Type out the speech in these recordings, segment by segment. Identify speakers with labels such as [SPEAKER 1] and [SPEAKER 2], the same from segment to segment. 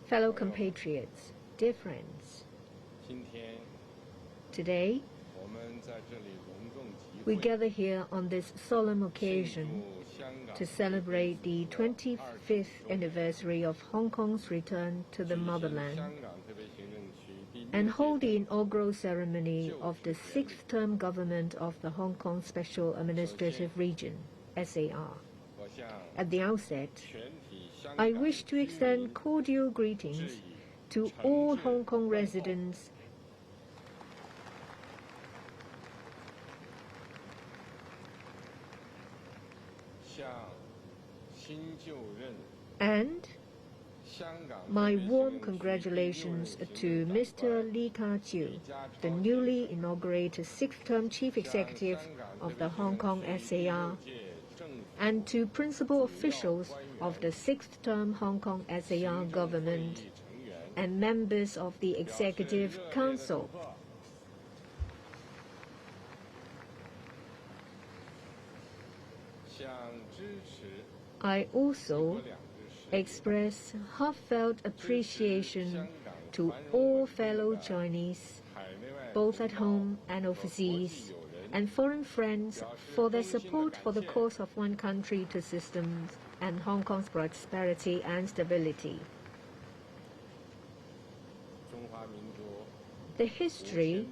[SPEAKER 1] Fellow compatriots, dear friends, today we gather here on this solemn occasion to celebrate the 25th anniversary of Hong Kong's return to the motherland and hold the inaugural ceremony of the sixth term government of the Hong Kong Special Administrative Region, SAR. At the outset, I wish to extend cordial greetings to all Hong Kong residents and my warm congratulations to Mr. Lee Ka-chiu, the newly inaugurated sixth-term Chief Executive of the Hong Kong SAR, and to principal officials of the sixth-term Hong Kong SAR government and members of the Executive Council. I also express heartfelt appreciation to all fellow Chinese, both at home and overseas, and foreign friends for their support for the cause of one country, two systems, and Hong Kong's prosperity and stability. The history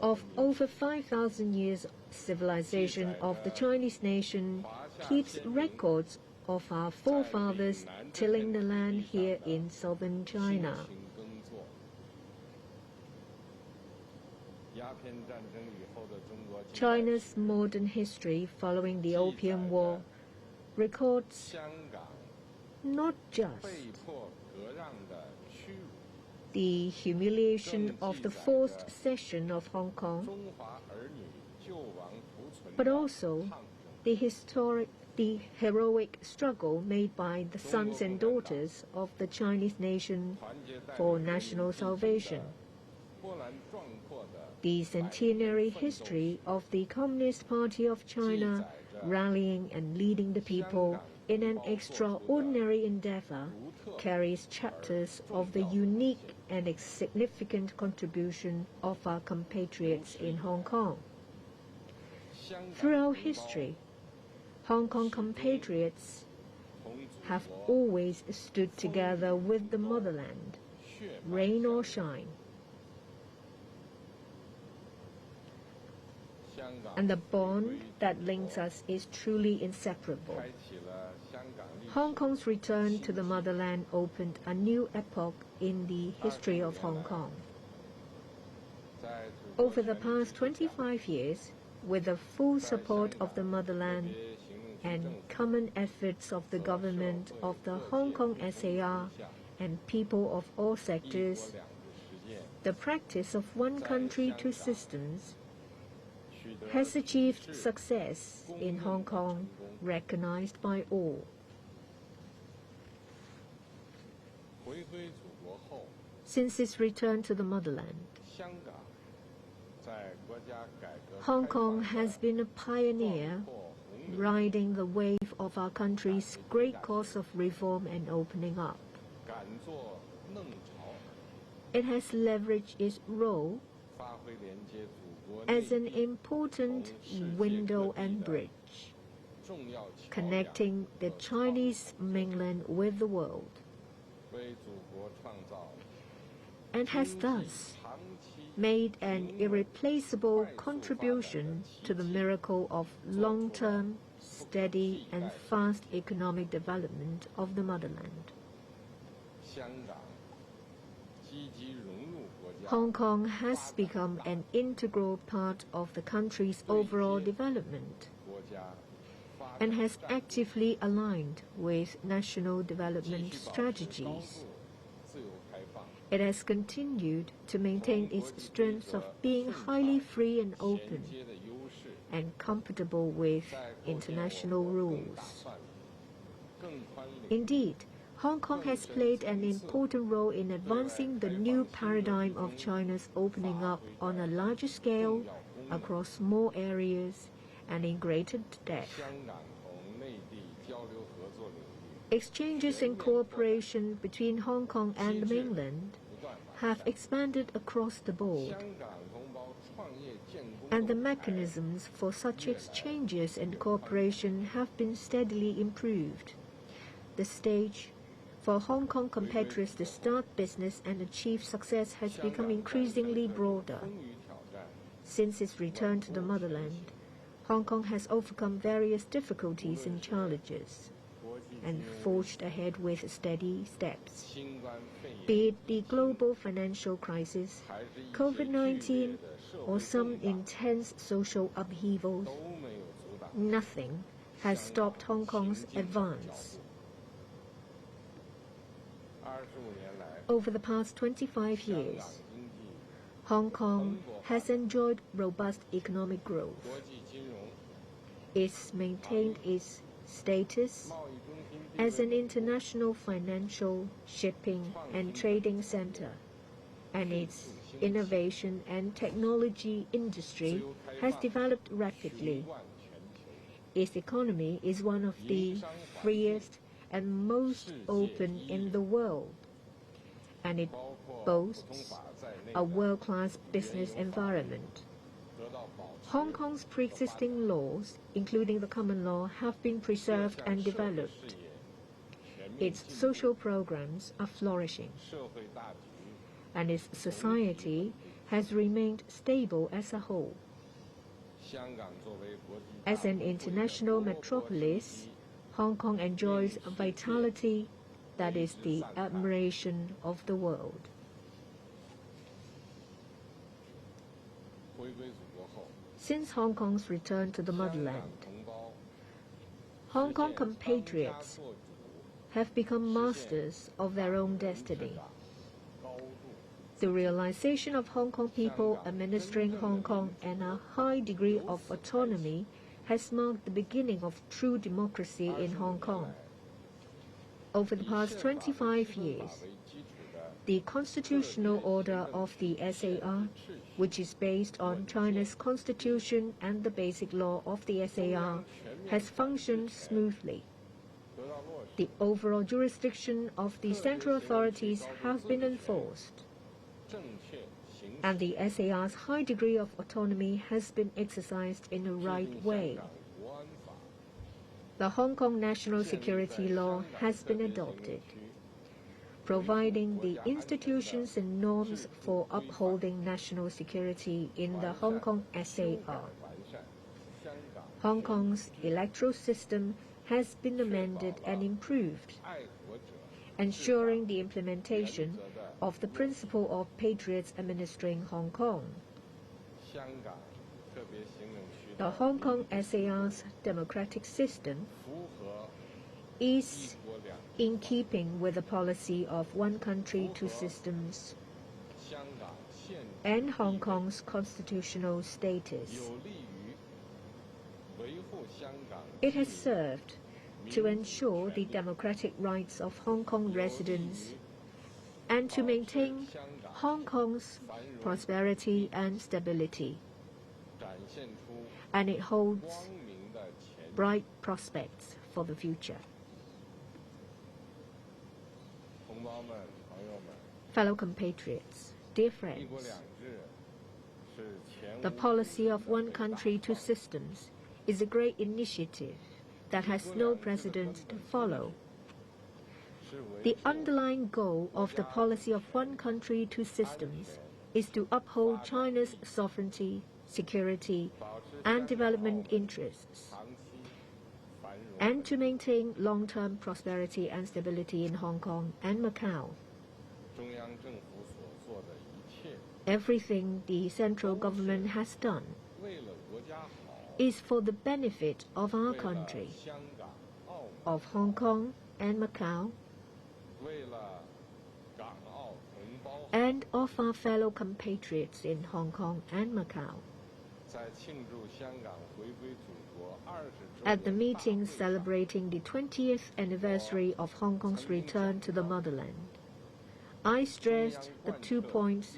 [SPEAKER 1] of over 5,000 years civilization of the Chinese nation keeps records of our forefathers tilling the land here in southern China. China's modern history following the Opium War records not just the humiliation of the forced cession of Hong Kong, but also the heroic struggle made by the sons and daughters of the Chinese nation for national salvation. The centenary history of the Communist Party of China rallying and leading the people in an extraordinary endeavor carries chapters of the unique and significant contribution of our compatriots in Hong Kong. Throughout history, Hong Kong compatriots have always stood together with the motherland, rain or shine. And the bond that links us is truly inseparable. Hong Kong's return to the motherland opened a new epoch in the history of Hong Kong. Over the past 25 years, with the full support of the motherland and common efforts of the government of the Hong Kong SAR and people of all sectors, the practice of one country, two systems has achieved success in Hong Kong, recognized by all. Since its return to the motherland, Hong Kong has been a pioneer, riding the wave of our country's great cause of reform and opening up. It has leveraged its role as an important window and bridge, connecting the Chinese mainland with the world, and has thus made an irreplaceable contribution to the miracle of long-term, steady and fast economic development of the motherland. Hong Kong has become an integral part of the country's overall development and has actively aligned with national development strategies. It has continued to maintain its strength of being highly free and open and compatible with international rules. Indeed, Hong Kong has played an important role in advancing the new paradigm of China's opening up on a larger scale, across more areas, and in greater depth. Exchanges and cooperation between Hong Kong and the mainland have expanded across the board, and the mechanisms for such exchanges and cooperation have been steadily improved. The stage for Hong Kong compatriots to start business and achieve success has become increasingly broader. Since its return to the motherland, Hong Kong has overcome various difficulties and challenges and forged ahead with steady steps. Be it the global financial crisis, COVID-19, or some intense social upheavals, nothing has stopped Hong Kong's advance. Over the past 25 years, Hong Kong has enjoyed robust economic growth. It's maintained its status as an international financial, shipping, and trading center, and its innovation and technology industry has developed rapidly. Its economy is one of the freest and most open in the world, and it boasts a world-class business environment. Hong Kong's pre-existing laws, including the common law, have been preserved and developed. Its social programs are flourishing, and its society has remained stable as a whole. As an international metropolis, Hong Kong enjoys a vitality that is the admiration of the world. Since Hong Kong's return to the motherland, Hong Kong compatriots have become masters of their own destiny. The realization of Hong Kong people administering Hong Kong and a high degree of autonomy has marked the beginning of true democracy in Hong Kong. Over the past 25 years, the constitutional order of the SAR, which is based on China's constitution and the basic law of the SAR, has functioned smoothly. The overall jurisdiction of the central authorities has been enforced, and the SAR's high degree of autonomy has been exercised in the right way. The Hong Kong National Security Law has been adopted, providing the institutions and norms for upholding national security in the Hong Kong SAR. Hong Kong's electoral system has been amended and improved, ensuring the implementation of the principle of patriots administering Hong Kong. The Hong Kong SAR's democratic system is in keeping with the policy of one country, two systems, and Hong Kong's constitutional status. It has served to ensure the democratic rights of Hong Kong residents and to maintain Hong Kong's prosperity and stability. And it holds bright prospects for the future. Fellow compatriots, dear friends, the policy of one country, two systems is a great initiative that has no precedent to follow. The underlying goal of the policy of one country, two systems is to uphold China's sovereignty, security, and development interests, and to maintain long-term prosperity and stability in Hong Kong and Macau. Everything the central government has done is for the benefit of our country, of Hong Kong and Macau, and of our fellow compatriots in Hong Kong and Macau. At the meeting celebrating the 20th anniversary of Hong Kong's return to the motherland, I stressed the 2 points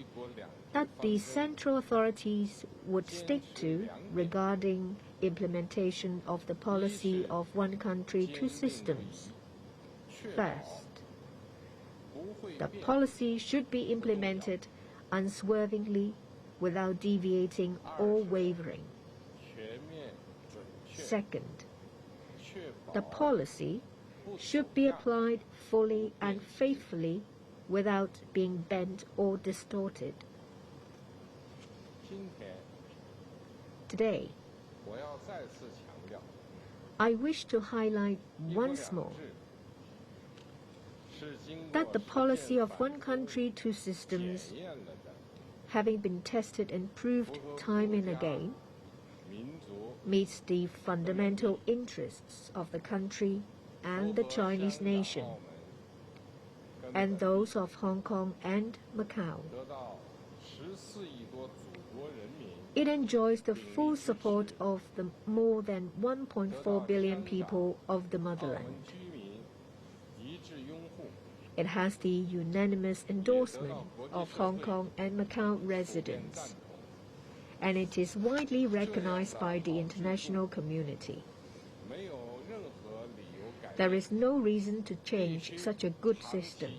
[SPEAKER 1] that the central authorities would stick to regarding implementation of the policy of one country, two systems. First, the policy should be implemented unswervingly without deviating or wavering. Second, the policy should be applied fully and faithfully without being bent or distorted. Today, I wish to highlight once more that the policy of one country, two systems, having been tested and proved time and again, meets the fundamental interests of the country and the Chinese nation, and those of Hong Kong and Macau. It enjoys the full support of the more than 1.4 billion people of the motherland. It has the unanimous endorsement of Hong Kong and Macau residents, and it is widely recognized by the international community. There is no reason to change such a good system,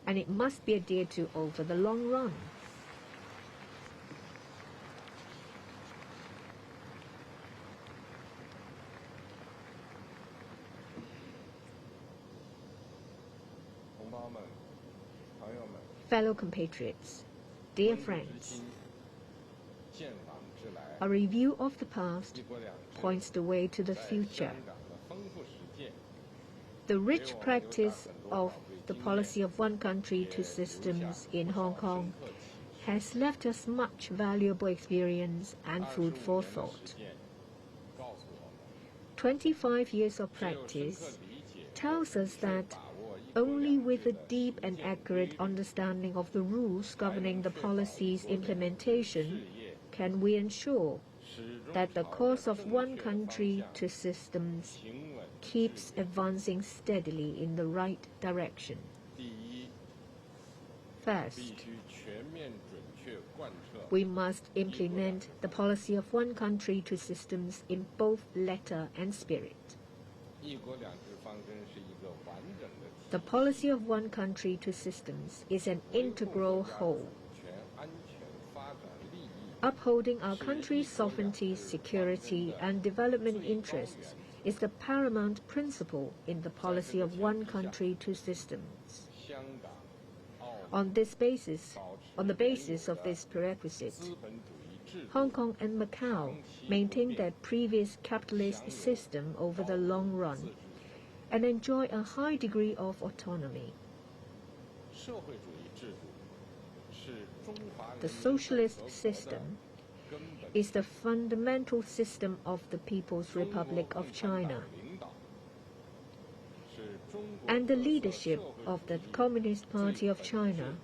[SPEAKER 1] and it must be adhered to over the long run. Fellow compatriots, dear friends, a review of the past points the way to the future. The rich practice of the policy of one country, two systems in Hong Kong has left us much valuable experience and food for thought. 25 years of practice tells us that only with a deep and accurate understanding of the rules governing the policy's implementation can we ensure that the course of one country, two systems keeps advancing steadily in the right direction. First, we must implement the policy of one country, two systems in both letter and spirit. The policy of one country, two systems is an integral whole. Upholding our country's sovereignty, security, and development interests is the paramount principle in the policy of one country, two systems. On the basis of this prerequisite, Hong Kong and Macau maintain their previous capitalist system over the long run and enjoy a high degree of autonomy. The socialist system is the fundamental system of the People's Republic of China, and the leadership of the Communist Party of China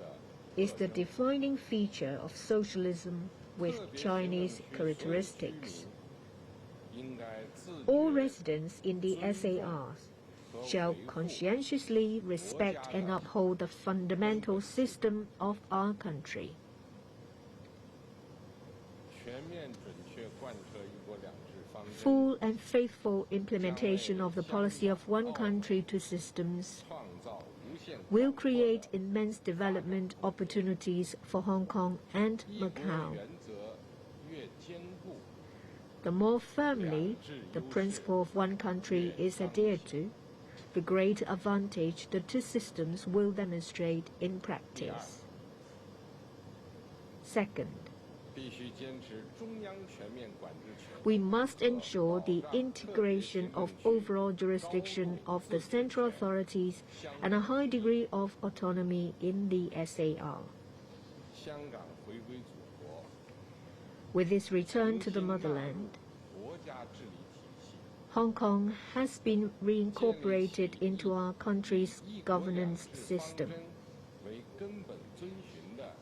[SPEAKER 1] is the defining feature of socialism with Chinese characteristics. All residents in the SARs shall conscientiously respect and uphold the fundamental system of our country. Full and faithful implementation of the policy of one country, two systems will create immense development opportunities for Hong Kong and Macau. The more firmly the principle of one country is adhered to, the greater advantage the two systems will demonstrate in practice. Second, we must ensure the integration of overall jurisdiction of the central authorities and a high degree of autonomy in the SAR. With its return to the motherland, Hong Kong has been reincorporated into our country's governance system,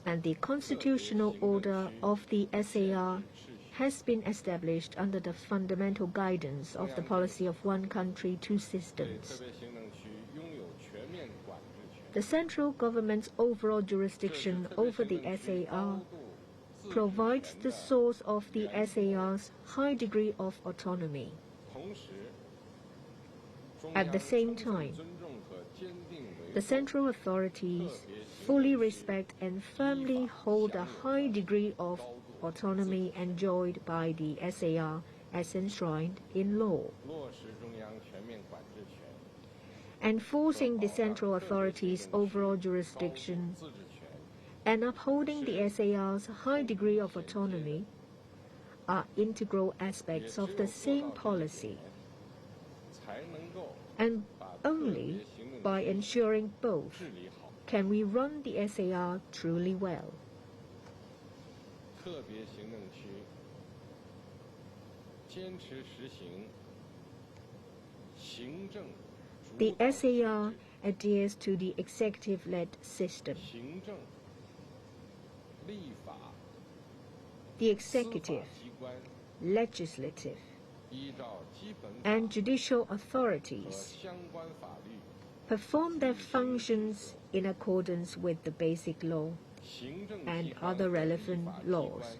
[SPEAKER 1] and the constitutional order of the SAR has been established under the fundamental guidance of the policy of one country, two systems. The central government's overall jurisdiction over the SAR provides the source of the SAR's high degree of autonomy. At the same time, the central authorities fully respect and firmly hold a high degree of autonomy enjoyed by the SAR as enshrined in law. Enforcing the central authorities' overall jurisdiction and upholding the SAR's high degree of autonomy are integral aspects of the same policy. And only by ensuring both can we run the SAR truly well. The SAR adheres to the executive-led system. The executive, legislative, and judicial authorities perform their functions in accordance with the Basic Law and other relevant laws.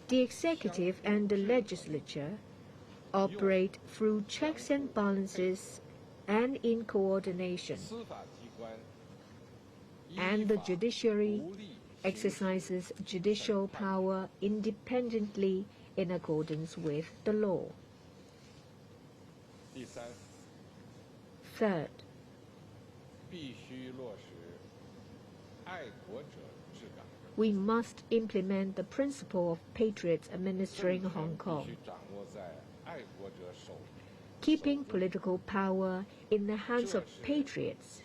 [SPEAKER 1] The executive and the legislature operate through checks and balances and in coordination, and the judiciary exercises judicial power independently in accordance with the law. Third, we must implement the principle of patriots administering Hong Kong. Keeping political power in the hands of patriots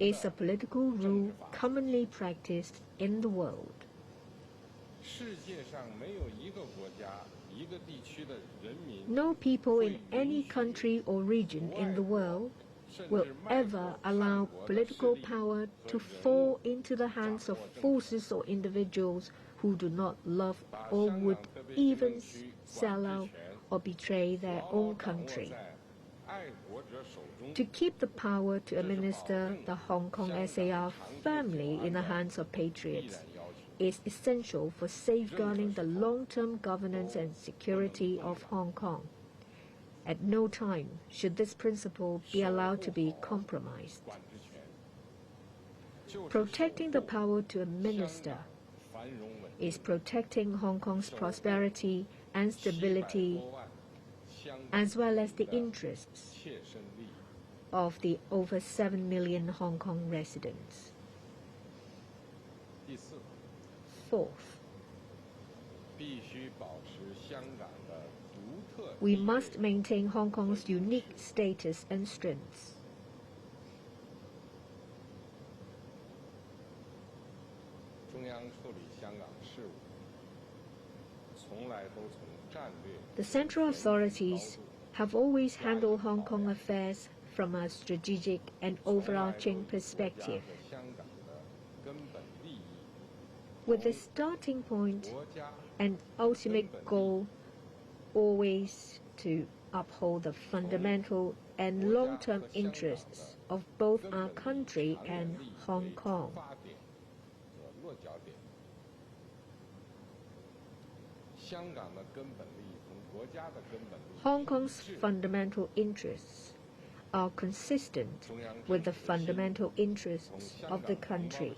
[SPEAKER 1] is a political rule commonly practiced in the world. No people in any country or region in the world will ever allow political power to fall into the hands of forces or individuals who do not love or would even sell out or betray their own country. To keep the power to administer the Hong Kong SAR firmly in the hands of patriots is essential for safeguarding the long-term governance and security of Hong Kong. At no time should this principle be allowed to be compromised. Protecting the power to administer is protecting Hong Kong's prosperity and stability, as well as the interests of the over 7 million Hong Kong residents. Fourth, we must maintain Hong Kong's unique status and strengths. The central authorities have always handled Hong Kong affairs from a strategic and overarching perspective, with the starting point and ultimate goal always to uphold the fundamental and long-term interests of both our country and Hong Kong. Hong Kong's fundamental interests are consistent with the fundamental interests of the country.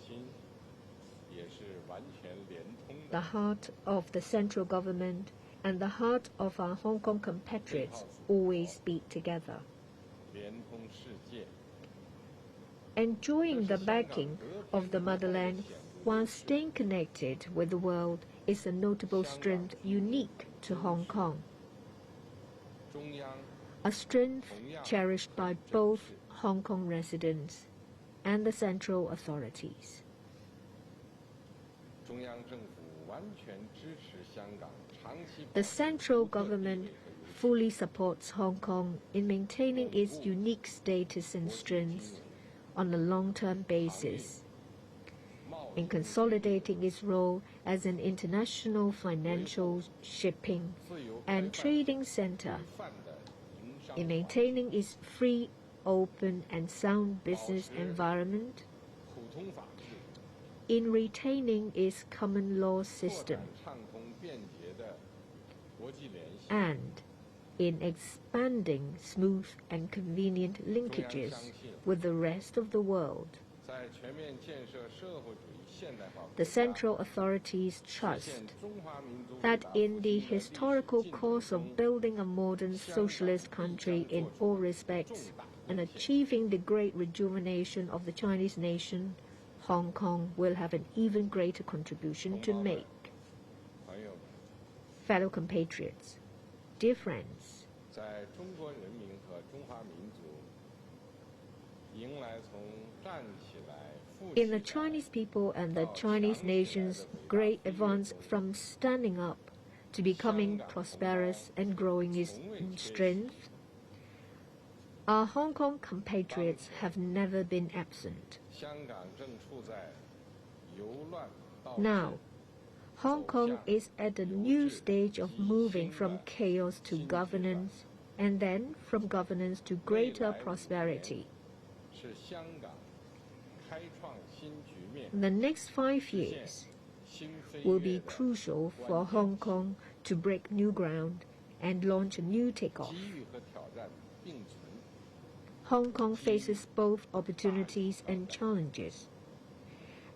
[SPEAKER 1] The heart of the central government and the heart of our Hong Kong compatriots always beat together. Enjoying the backing of the motherland while staying connected with the world is a notable strength unique to Hong Kong, a strength cherished by both Hong Kong residents and the central authorities. The central government fully supports Hong Kong in maintaining its unique status and strengths on a long-term basis, in consolidating its role as an international financial, shipping, and trading center, in maintaining its free, open, and sound business environment, in retaining its common law system, and in expanding smooth and convenient linkages with the rest of the world. The central authorities trust that in the historical course of building a modern socialist country in all respects and achieving the great rejuvenation of the Chinese nation, Hong Kong will have an even greater contribution to make. Fellow compatriots, dear friends, in the Chinese people and the Chinese nation's great advance from standing up to becoming prosperous and growing in strength, our Hong Kong compatriots have never been absent. Now, Hong Kong is at a new stage of moving from chaos to governance, and then from governance to greater prosperity. The next 5 years will be crucial for Hong Kong to break new ground and launch a new takeoff. Hong Kong faces both opportunities and challenges,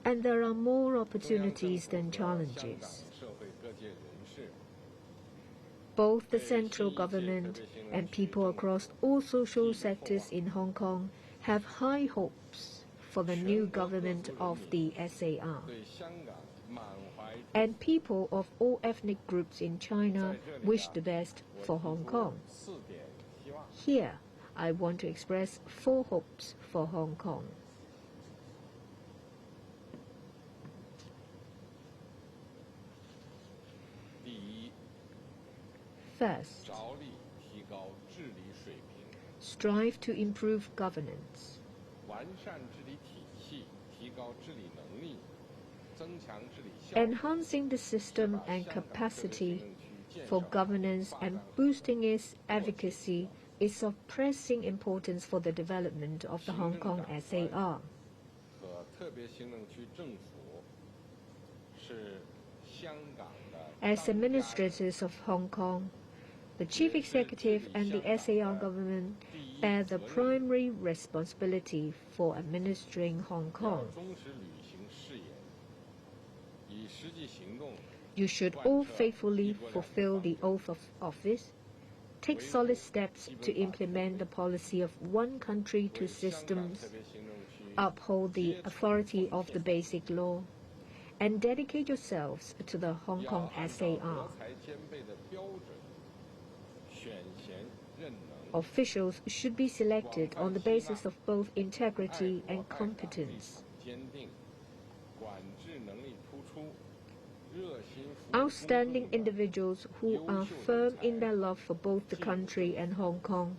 [SPEAKER 1] and there are more opportunities than challenges. Both the central government and people across all social sectors in Hong Kong have high hopes for the new government of the SAR. And people of all ethnic groups in China wish the best for Hong Kong. Here, I want to express 4 hopes for Hong Kong. First, strive to improve governance. Enhancing the system and capacity for governance and boosting its efficacy is of pressing importance for the development of the Hong Kong SAR. As administrators of Hong Kong, the Chief Executive and the SAR government bear the primary responsibility for administering Hong Kong. You should all faithfully fulfill the oath of office, take solid steps to implement the policy of one country, two systems, uphold the authority of the Basic Law, and dedicate yourselves to the Hong Kong SAR. Officials should be selected on the basis of both integrity and competence. Outstanding individuals who are firm in their love for both the country and Hong Kong,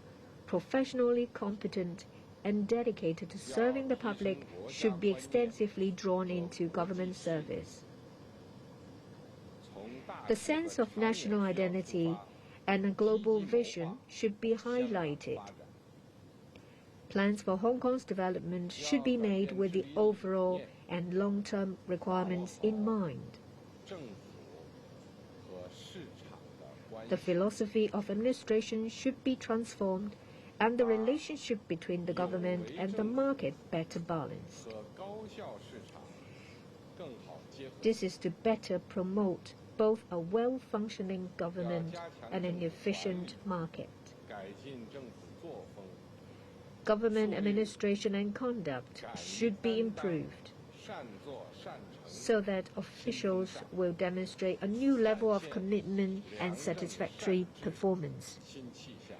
[SPEAKER 1] professionally competent and dedicated to serving the public should be extensively drawn into government service. The sense of national identity and a global vision should be highlighted. Plans for Hong Kong's development should be made with the overall and long-term requirements in mind. The philosophy of administration should be transformed and the relationship between the government and the market better balanced. This is to better promote both a well-functioning government and an efficient market. Government administration and conduct should be improved so that officials will demonstrate a new level of commitment and satisfactory performance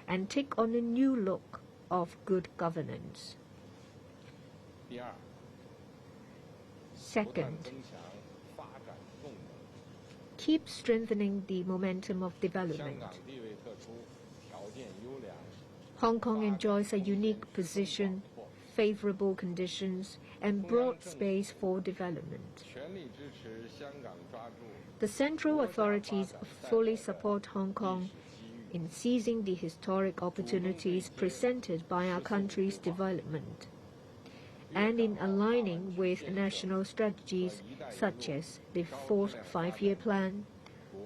[SPEAKER 1] and take on a new look of good governance. Second, keep strengthening the momentum of development. Hong Kong enjoys a unique position, favorable conditions, and broad space for development. The central authorities fully support Hong Kong in seizing the historic opportunities presented by our country's development, and in aligning with national strategies such as the Fourth Five-Year Plan,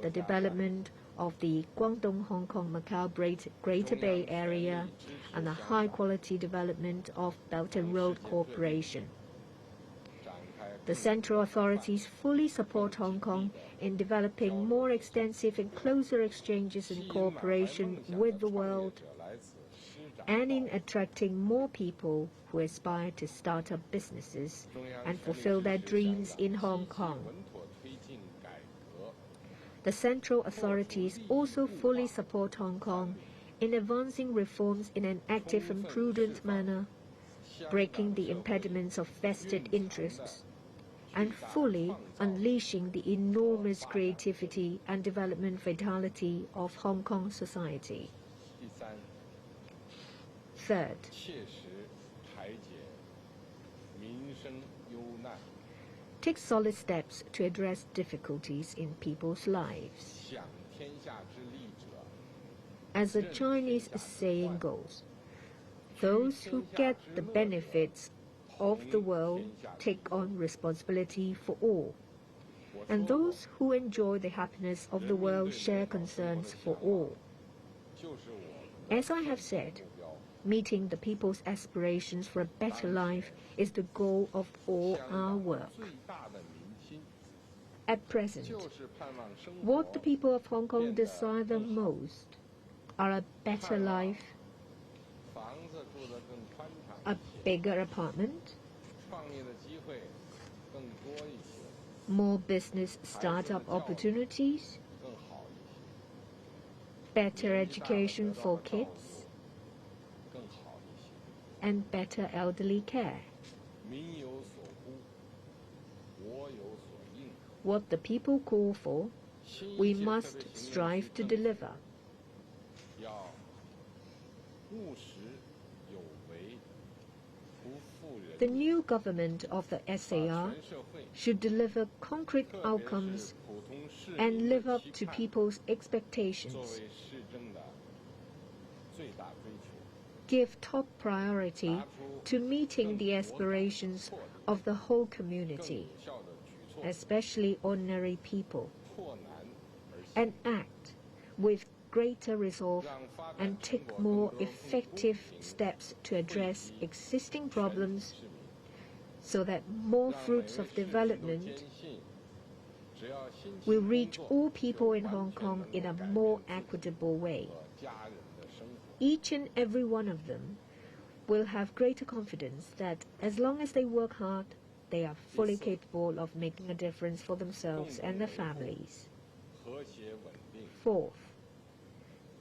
[SPEAKER 1] the development of the Guangdong, Hong Kong, Macau Greater Bay Area and the high-quality development of Belt and Road Corporation. The central authorities fully support Hong Kong in developing more extensive and closer exchanges and cooperation with the world, and in attracting more people who aspire to start up businesses and fulfill their dreams in Hong Kong. The central authorities also fully support Hong Kong in advancing reforms in an active and prudent manner, breaking the impediments of vested interests, and fully unleashing the enormous creativity and development vitality of Hong Kong society. Third, take solid steps to address difficulties in people's lives. As a Chinese saying goes, those who get the benefits of the world take on responsibility for all, and those who enjoy the happiness of the world share concerns for all. As I have said, meeting the people's aspirations for a better life is the goal of all our work. At present, what the people of Hong Kong desire the most are a better life, a bigger apartment, more business startup opportunities, better education for kids, and better elderly care. What the people call for, we must strive to deliver. The new government of the SAR should deliver concrete outcomes and live up to people's expectations. Give top priority to meeting the aspirations of the whole community, especially ordinary people, and act with greater resolve and take more effective steps to address existing problems so that more fruits of development will reach all people in Hong Kong in a more equitable way. Each and every one of them will have greater confidence that as long as they work hard, they are fully capable of making a difference for themselves and their families. Fourth,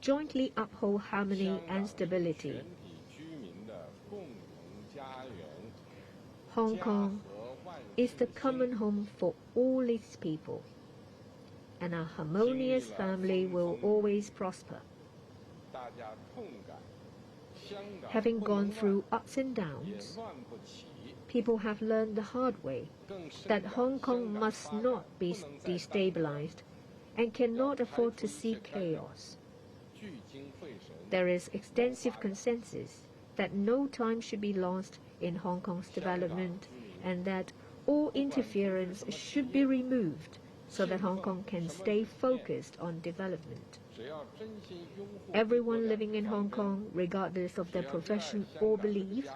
[SPEAKER 1] jointly uphold harmony and stability. Hong Kong is the common home for all its people, and a harmonious family will always prosper. Having gone through ups and downs, people have learned the hard way that Hong Kong must not be destabilized and cannot afford to see chaos. There is extensive consensus that no time should be lost in Hong Kong's development and that all interference should be removed so that Hong Kong can stay focused on development. Everyone living in Hong Kong, regardless of their profession or belief,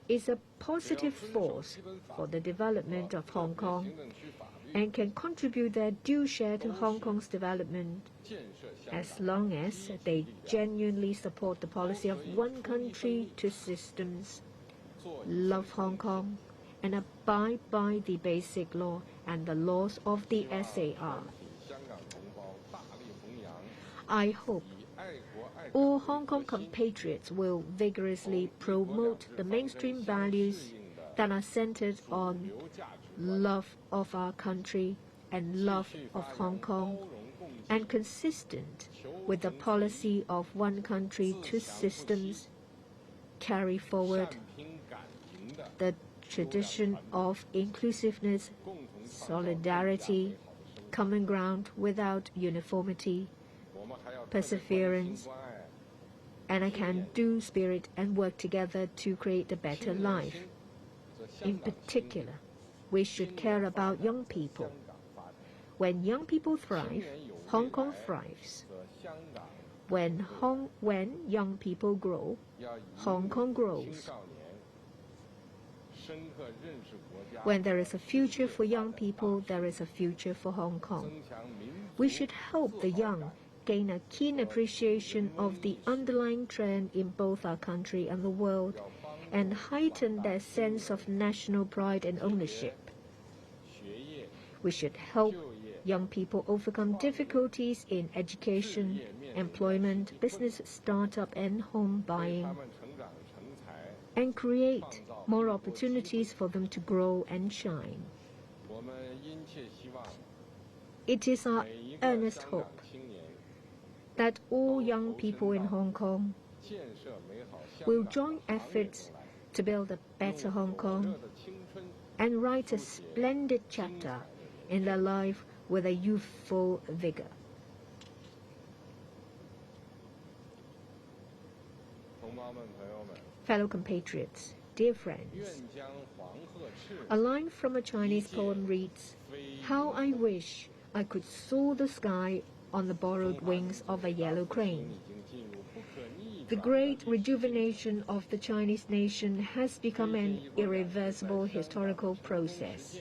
[SPEAKER 1] is a positive force for the development of Hong Kong and can contribute their due share to Hong Kong's development as long as they genuinely support the policy of one country, two systems, love Hong Kong, and abide by the basic law and the laws of the SAR. I hope all Hong Kong compatriots will vigorously promote the mainstream values that are centered on love of our country and love of Hong Kong, and consistent with the policy of one country, two systems, carry forward the tradition of inclusiveness, solidarity, common ground without uniformity, perseverance, and a can-do spirit, and work together to create a better life. In particular, we should care about young people. When young people thrive, Hong Kong thrives. When young people grow, Hong Kong grows. When there is a future for young people, there is a future for Hong Kong. We should help the young gain a keen appreciation of the underlying trend in both our country and the world, and heighten their sense of national pride and ownership. We should help young people overcome difficulties in education, employment, business startup, and home buying, and create more opportunities for them to grow and shine. It is our earnest hope that all young people in Hong Kong will join efforts to build a better Hong Kong and write a splendid chapter in their life with a youthful vigor. Fellow compatriots, dear friends, a line from a Chinese poem reads, "How I wish I could soar the sky on the borrowed wings of a yellow crane." The great rejuvenation of the Chinese nation has become an irreversible historical process.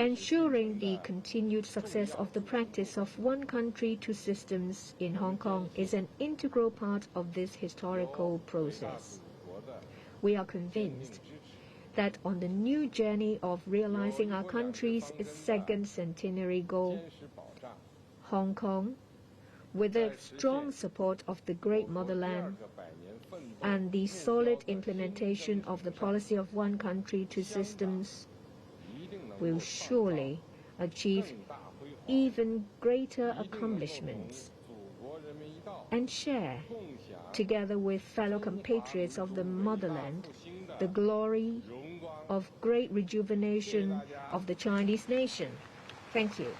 [SPEAKER 1] Ensuring the continued success of the practice of one country, two systems in Hong Kong is an integral part of this historical process. We are convinced that on the new journey of realizing our country's second centenary goal, Hong Kong, with the strong support of the great motherland and the solid implementation of the policy of one country, two systems, will surely achieve even greater accomplishments and share, together with fellow compatriots of the motherland, the glory of great rejuvenation of the Chinese nation. Thank you.